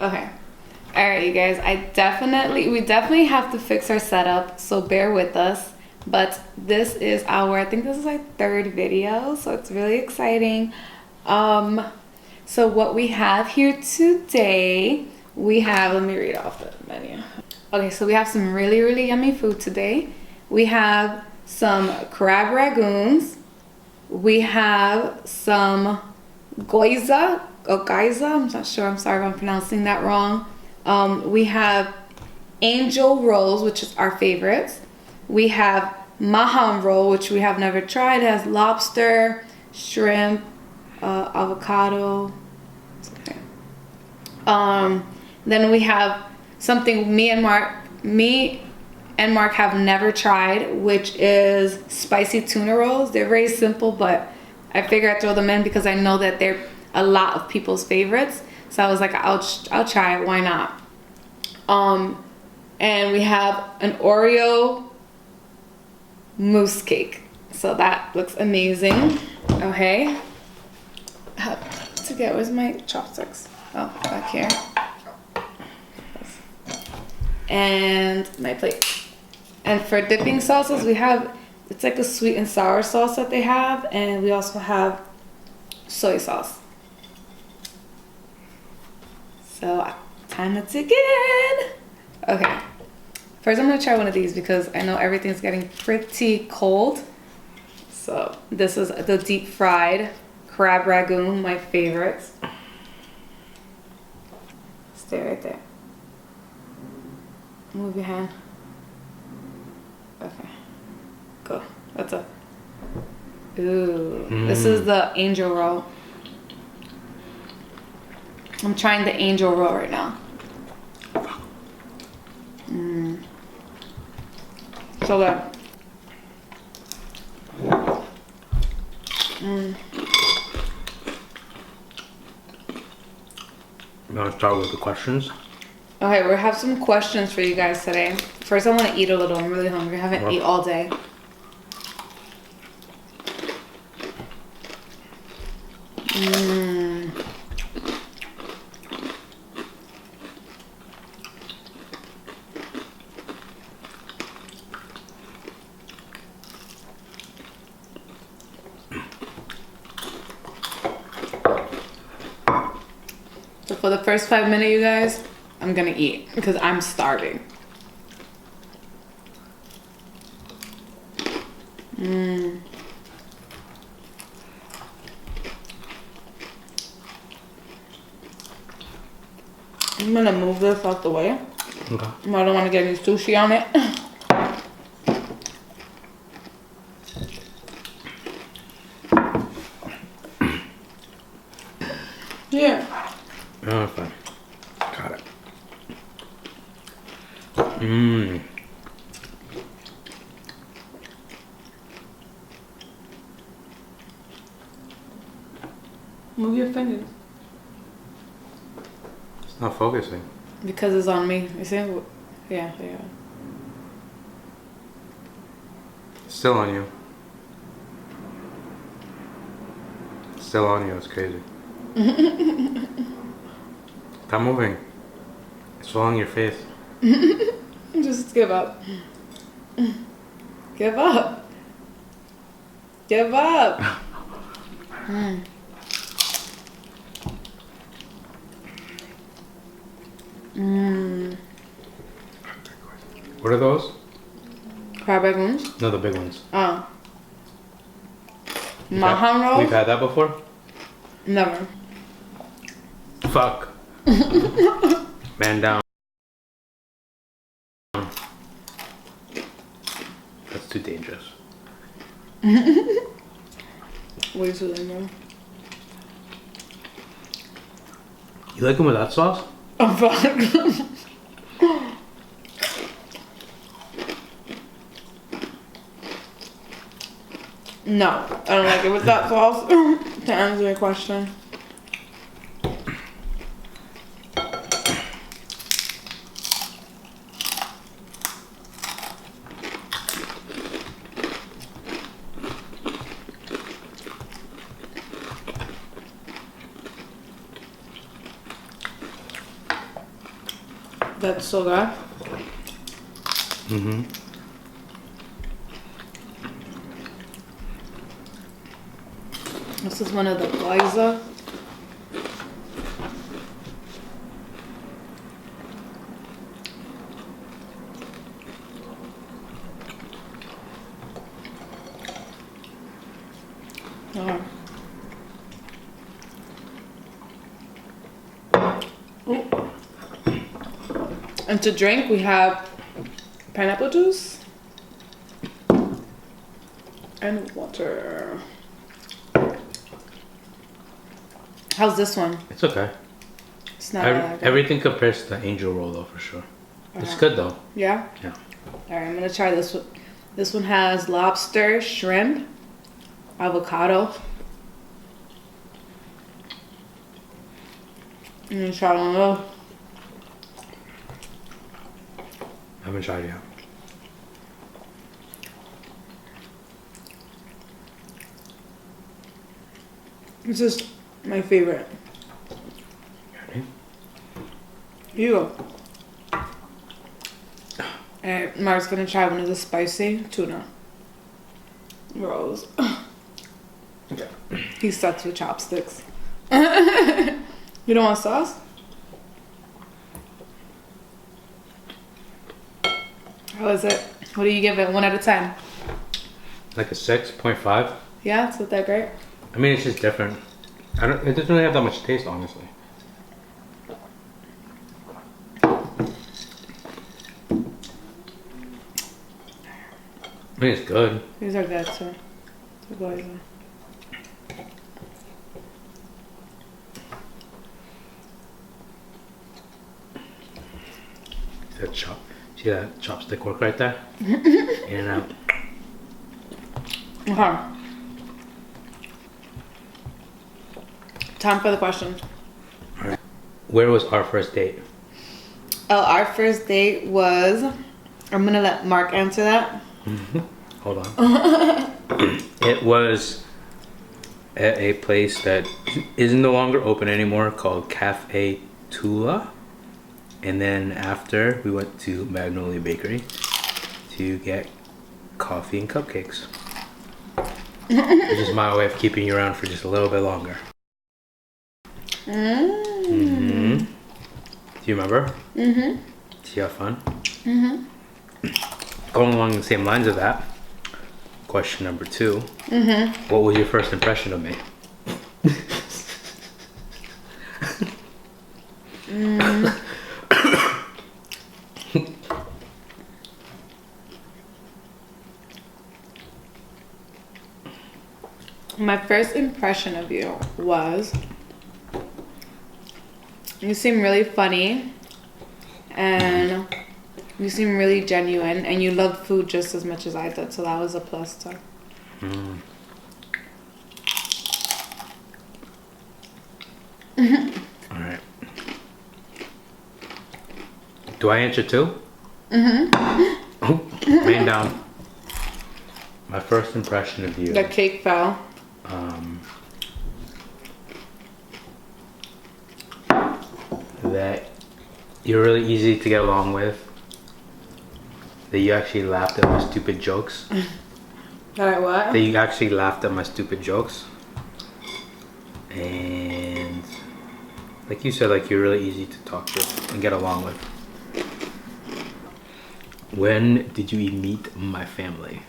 Okay. All right, you guys. We definitely have to fix our setup, so bear with us. But this is I think this is our third video, so it's really exciting. So what we have here today, let me read off the menu. Okay, so we have some really, really yummy food today. We have some crab ragoons. We have some gyoza, I'm not sure, I'm sorry if I'm pronouncing that wrong. We have angel rolls, which is our favorites. We have maham roll, which we have never tried. It has lobster, shrimp, avocado. Okay. Then we have something me and Mark have never tried, which is spicy tuna rolls. They're very simple, but I figure I'd throw them in because I know that they're a lot of people's favorites. So I was like, I'll try it, why not? And we have an Oreo mousse cake. So that looks amazing. Okay. Where's my chopsticks? Oh, back here. And my plate. And for dipping sauces, it's like a sweet and sour sauce that they have, and we also have soy sauce. So time to dig in. Okay, first I'm gonna try one of these because I know everything's getting pretty cold. So this is the deep fried crab ragoon, my favorites. Stay right there. Move your hand. Okay, go. That's a. Ooh, This is the angel roll. I'm trying the angel roll right now. So good. You want to start with the questions? Okay, we have some questions for you guys today. First, I want to eat a little. I'm really hungry. I haven't eaten all day. So for the first 5 minutes, you guys, I'm gonna eat because I'm starving. I'm gonna move this out the way. Okay. I don't want to get any sushi on it. Yeah. Oh, fine. Got it. Move your fingers. It's not focusing. Because it's on me. You see? Yeah. It's still on you. It's still on you. It's crazy. Stop moving. It's all on your face. Just give up. Give up. Give up. What are those? Crab ragoons? No, the big ones. Oh. Maham rolls? We've had that before? Never. Fuck. Man down. That's too dangerous. Way too dangerous. You like them with that sauce? Oh, fuck. No, I don't like it with that sauce. To answer your question. That's so good. Mm-hmm. This is one of the geyser. And to drink, we have pineapple juice and water. How's this one? It's okay. It's not that good. Everything compares to the angel roll though, for sure. It's good though. Yeah? Yeah. All right, I'm gonna try this one. This one has lobster, shrimp, avocado. I'm gonna try one of those. I haven't tried it yet. This is my favorite. Ready? You go. And Mark's gonna try one of the spicy tuna rolls. Yeah. He sucks with chopsticks. You don't want sauce? How is it? What do you give it? 1 out of 10? Like a 6.5. Yeah, it's not that great. I mean, it's just different. It doesn't really have that much taste, honestly. I mean, it's good. These are good too. The boys are. See that chopstick work right there? In and out. Okay. Time for the question. Alright. Where was our first date? Oh, our first date was. I'm gonna let Mark answer that. Hold on. It was at a place that is no longer open anymore called Cafe Tula. And then after, we went to Magnolia Bakery to get coffee and cupcakes. Which is my way of keeping you around for just a little bit longer. Mm-hmm. Do you remember? Mm-hmm. Did you have fun? Mm-hmm. Going along the same lines of that, question number 2. Mm-hmm. What was your first impression of me? My first impression of you was you seem really funny and you seem really genuine and you loved food just as much as I did, so that was a plus too. Alright. Do I answer too? Man down. My first impression of you. The cake fell. That you're really easy to get along with. That you actually laughed at my stupid jokes. That I what? That you actually laughed at my stupid jokes. And like you said, like you're really easy to talk to and get along with. When did you meet my family?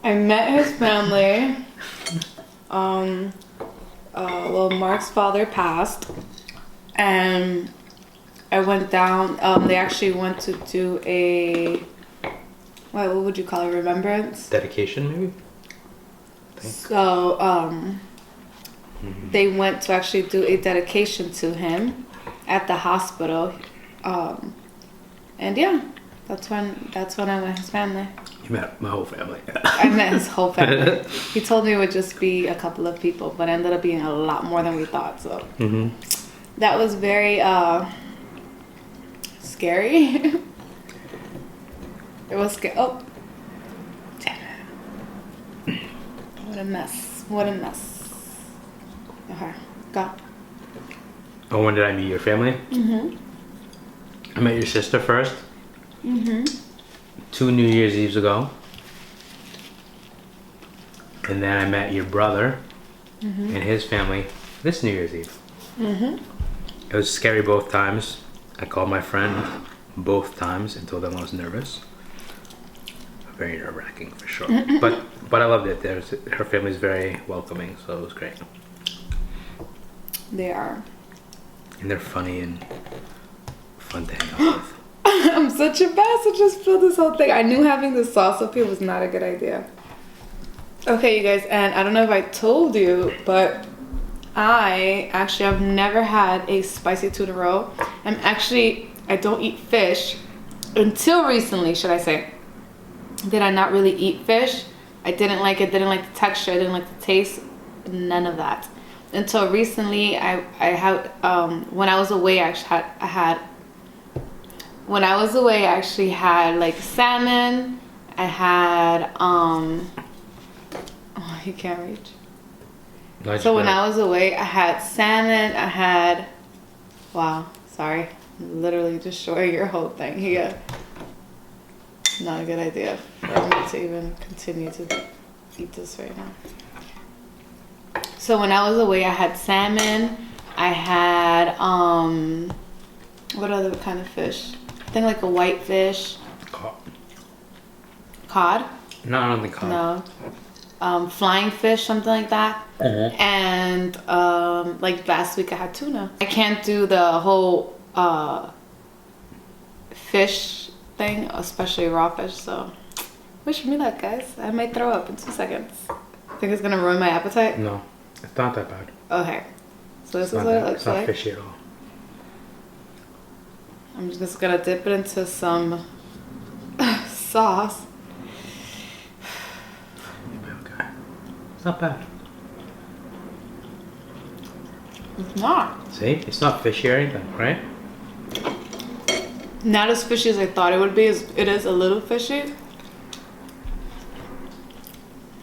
I met his family. Well, Mark's father passed, and I went down. They actually went to do a what would you call it? Remembrance? Dedication, maybe? So, they went to actually do a dedication to him at the hospital, and yeah, that's when I met his family. You met my whole family. I met his whole family. He told me it would just be a couple of people, but it ended up being a lot more than we thought. So that was very scary. It was scary. Oh, damn it! What a mess! What a mess! Okay, go. Oh, when did I meet your family? I met your sister first. Mm-hmm. 2 New Year's Eves ago. And then I met your brother and his family this New Year's Eve. Mm-hmm. It was scary both times. I called my friend both times and told them I was nervous. Very nerve-wracking for sure. But I loved it. Her family's very welcoming, so it was great. They are. And they're funny and fun to hang out with. I'm such a mess. I just spilled this whole thing. I knew having the sauce up here was not a good idea. Okay, you guys, and I don't know if I told you, but I've never had a spicy tuna roll. I don't eat fish until recently, should I say. Did I not really eat fish? I didn't like it, didn't like the texture, I didn't like the taste, none of that. Until recently, when I was away, I actually had like salmon. I had oh, you can't reach. Nice. So when I was away, I had salmon. Wow, sorry, I'm literally just showing your whole thing here. Not a good idea for me to even continue to eat this right now. So when I was away, I had salmon. I had what other kind of fish? I think like a white fish. Cod? No, I don't think cod. No. Flying fish, something like that. And like last week I had tuna. I can't do the whole fish thing, especially raw fish, so wish me luck, guys. I might throw up in 2 seconds. Think it's gonna ruin my appetite? No, it's not that bad. Okay. So this is what it looks like. It's not fishy at all. I'm just gonna dip it into some sauce. You'll be okay. It's not bad. It's not. See? It's not fishy or anything, right? Not as fishy as I thought it would be. It is a little fishy.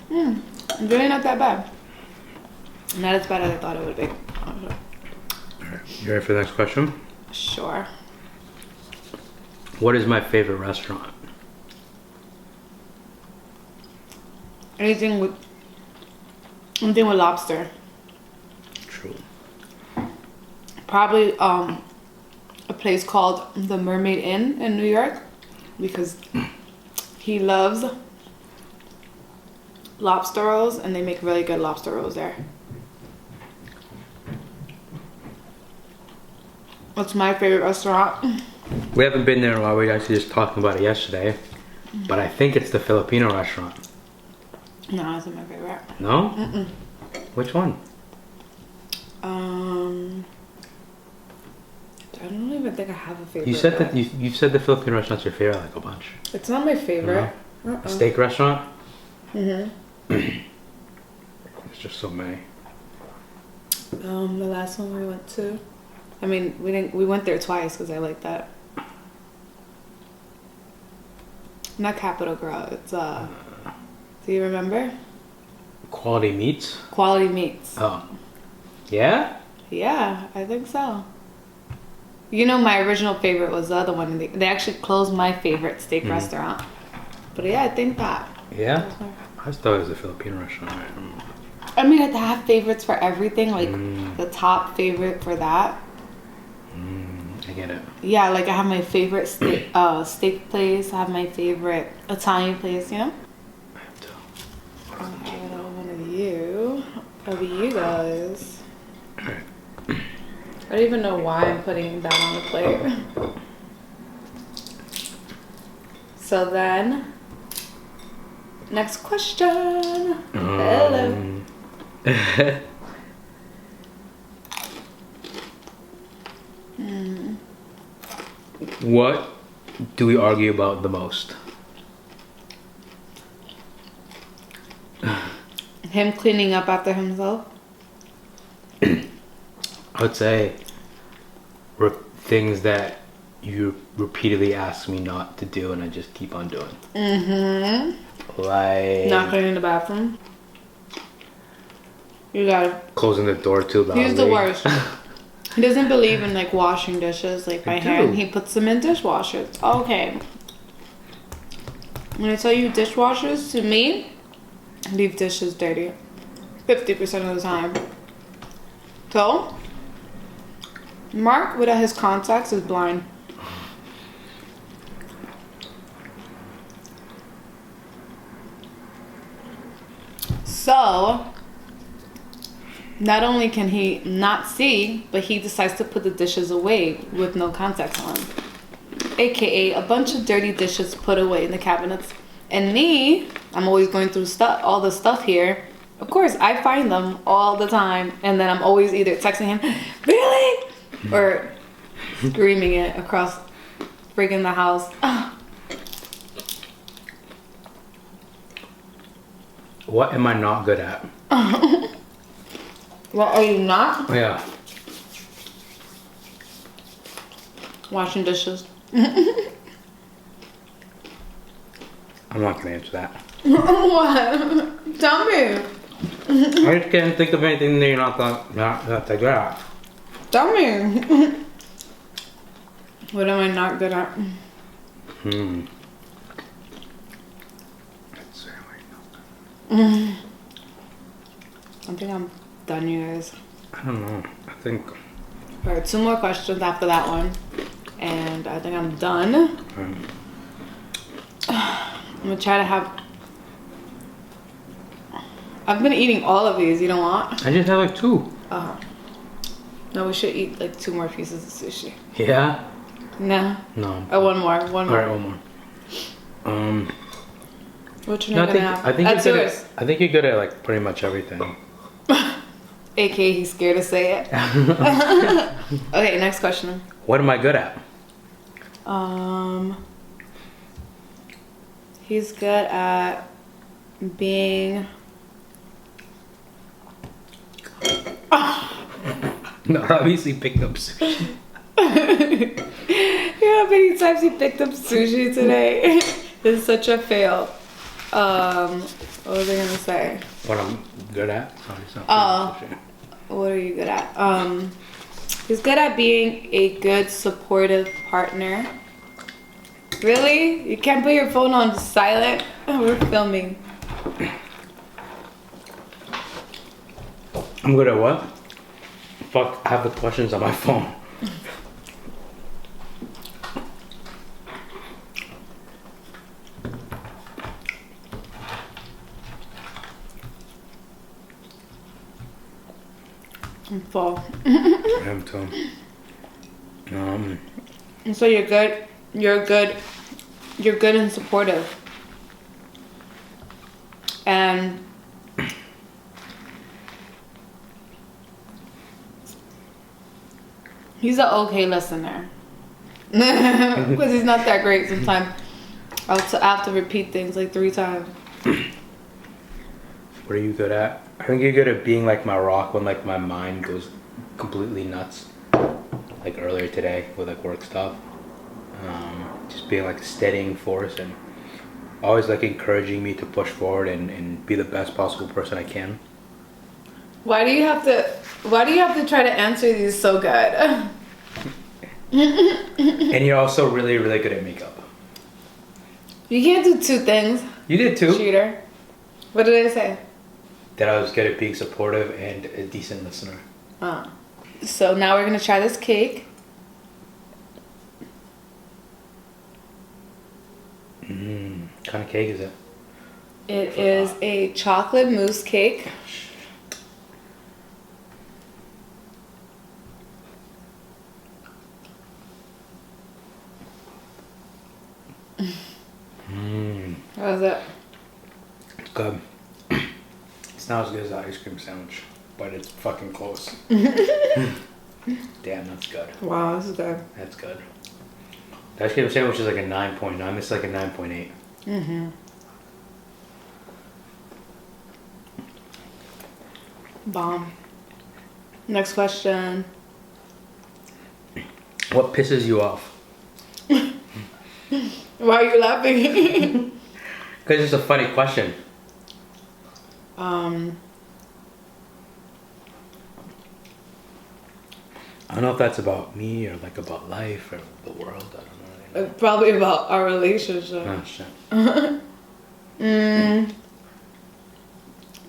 Really not that bad. Not as bad as I thought it would be. Alright. You ready for the next question? Sure. What is my favorite restaurant? Anything with lobster. True. Probably a place called the Mermaid Inn in New York, because he loves lobster rolls and they make really good lobster rolls there. What's my favorite restaurant? We haven't been there in a while. We were actually just talking about it yesterday. But I think it's the Filipino restaurant. No, it's not my favorite. No? Which one? I don't even think I have a favorite. You said that you said the Filipino restaurant's your favorite like a bunch. It's not my favorite. A steak restaurant? There's just so many. The last one we went to, I mean, we went there twice because I like that. Not Capital Girl. It's do you remember? Quality Meats? Quality Meats. Oh. Yeah? Yeah, I think so. You know, my original favorite was the other one. They actually closed my favorite steak restaurant. But yeah, I think that. Yeah? I just thought it was a Filipino restaurant. I mean, I have favorites for everything. Like, the top favorite for that. I get it. Yeah, like I have my favorite steak place. I have my favorite Italian place, you know? I have to. I'll have another one of you guys. Alright. I don't even know why I'm putting that on the plate. So then, next question. Hello. What do we argue about the most? Him cleaning up after himself? I would say things that you repeatedly ask me not to do and I just keep on doing. Like... Not cleaning the bathroom? You got it. Closing the door too loudly. He's the worst. He doesn't believe in like washing dishes like by hand. He puts them in dishwashers. Okay. When I tell you dishwashers, to me, leave dishes dirty 50% of the time. So, Mark, without his contacts, is blind. So, not only can he not see, but he decides to put the dishes away with no contacts on. AKA a bunch of dirty dishes put away in the cabinets. And me, I'm always going through all the stuff here. Of course, I find them all the time. And then I'm always either texting him, really? Or screaming it across freaking the house. What am I not good at? What are you not? Yeah. Washing dishes. I'm not gonna answer that. What? Tell me. I just can't think of anything that you're not that good at. Tell me. What am I not good at? I think I'm done, you guys. I don't know. I think. Alright, 2 more questions after that one. And I think I'm done. I'm gonna try to have. I've been eating all of these. You don't want? I just have like 2. No, we should eat like 2 more pieces of sushi. Yeah? No. No. Oh, one more. Alright, one more. What you're not gonna have? I think That's you're good yours. I think you're good at like pretty much everything. AKA he's scared to say it. Okay, next question. What am I good at? He's good at being. No, obviously picked up sushi. You know how many times he picked up sushi today? This is such a fail. What was I gonna say? What I'm good at? Oh, it's not sushi. What are you good at? He's good at being a good supportive partner. Really? You can't put your phone on silent? We're filming. I'm good at what? Fuck, I have the questions on my phone. I'm full. I am too. So you're good. You're good and supportive. And he's an okay listener. Because he's not that great sometimes. I have to repeat things like 3 times. What are you good at? I think you're good at being like my rock when like my mind goes completely nuts. Like earlier today with like work stuff. Just being like a steadying force and always like encouraging me to push forward and be the best possible person I can. Why do you have to try to answer these so good? And you're also really, really good at makeup. You can't do 2 things. You did too. Cheater. What did I say? That I was good at being supportive and a decent listener. So now we're gonna try this cake. What kind of cake is it? It is a chocolate mousse cake. How is it? It's good. It's not as good as the ice cream sandwich, but it's fucking close. Damn, that's good. Wow, this is good. That's good. The ice cream sandwich is like a 9.9. It's like a 9.8. Bomb. Next question. What pisses you off? Why are you laughing? Because it's a funny question. I don't know if that's about me or like about life or the world. I don't know. Probably about our relationship. Oh shit.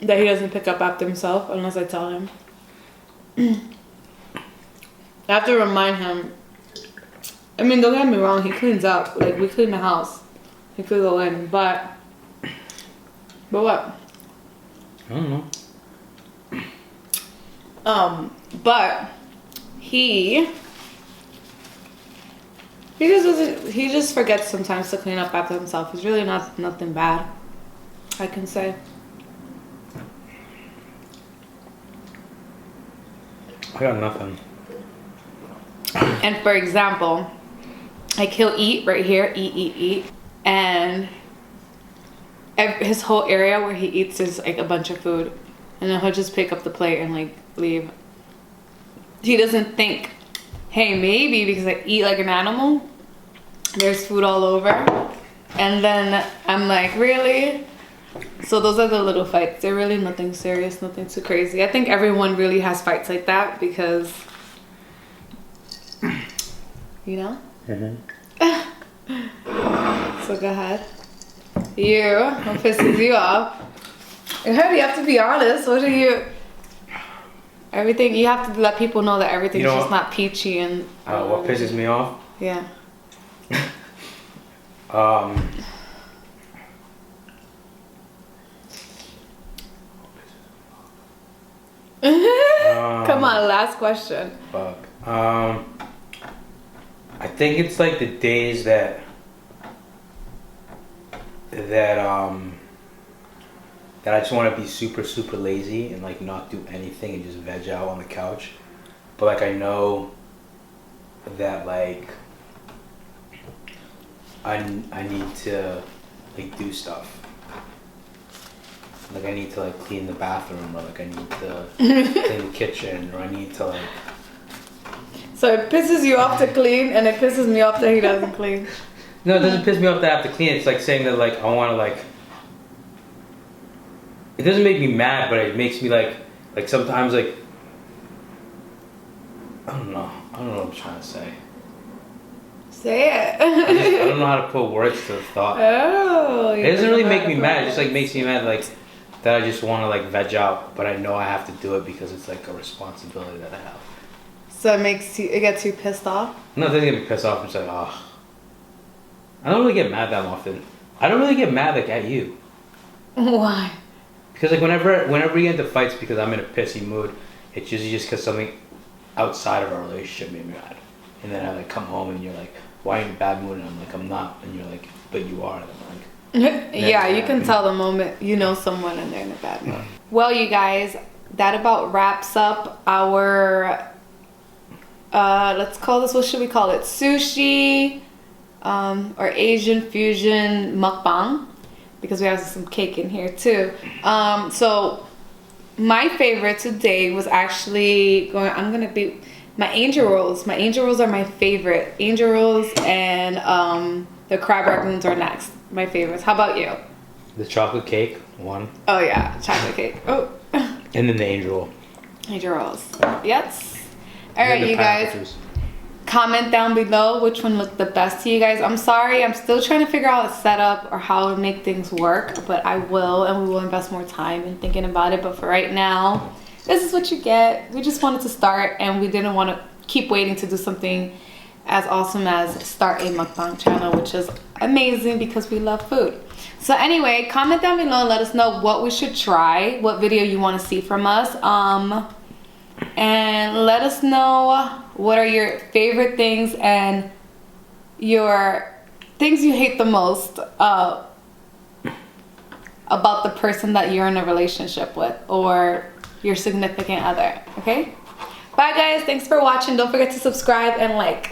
That he doesn't pick up after himself unless I tell him. I have to remind him. I mean, don't get me wrong, he cleans up. Like, we clean the house. He could go in, but what? I don't know. But he just forgets sometimes to clean up after himself. It's really nothing bad, I can say. I got nothing. And for example, like he'll eat right here, eat, and his whole area where he eats is like a bunch of food, and then he'll just pick up the plate and like leave. He doesn't think, hey, maybe because I eat like an animal, there's food all over. And then I'm like, really? So those are the little fights. They're really nothing serious, nothing too crazy. I think everyone really has fights like that because, you know? So go ahead. What pisses you off? You have to be honest. What are you... Everything, you have to let people know that everything's just not peachy and... What pisses me off? Yeah. Come on, last question. Fuck. I think it's like the days that I just want to be super lazy and like not do anything and just veg out on the couch. But like I know that like I need to like do stuff. Like I need to like clean the bathroom, or like I need to clean the kitchen, or I need to like... So it pisses you off to clean, and it pisses me off that he doesn't clean. No, it doesn't piss me off that I have to clean. It's like saying that like I want to like... It doesn't make me mad, but it makes me like sometimes like... I don't know what I'm trying to say. Say it. I don't know how to put words to the thought. Oh. It doesn't really make me mad. It just like makes me mad like that I just want to like veg out, but I know I have to do it because it's like a responsibility that I have. So it gets you pissed off? No, it doesn't get me pissed off. I'm just like, oh. I don't really get mad that often. I don't really get mad like at you. Why? Because like whenever we get into fights because I'm in a pissy mood, it's usually just because something outside of our relationship made me mad. And then I like come home and you're like, why are you in a bad mood? And I'm like, I'm not. And you're like, but you are. And I'm like, yeah, you can tell the moment you know someone and they're in a bad mood. Well, you guys, that about wraps up our, let's call this, what should we call it? Sushi, or Asian fusion mukbang, because we have some cake in here too. So my favorite today was actually my angel rolls. My angel rolls are my favorite. Angel rolls and the crab ragoons are next. My favorites. How about you? The chocolate cake, one. Oh yeah, chocolate cake. Oh. And then the angel roll. Angel rolls. Yes. All right, you guys. Comment down below which one looked the best to you guys. I'm sorry, I'm still trying to figure out a setup or how to make things work, but I will, and we will invest more time in thinking about it. But for right now, this is what you get. We just wanted to start, and we didn't want to keep waiting to do something as awesome as start a mukbang channel, which is amazing because we love food. So anyway, comment down below and let us know what we should try, what video you want to see from us, and let us know what are your favorite things and your things you hate the most about the person that you're in a relationship with or your significant other. Okay, bye guys, thanks for watching. Don't forget to subscribe and like.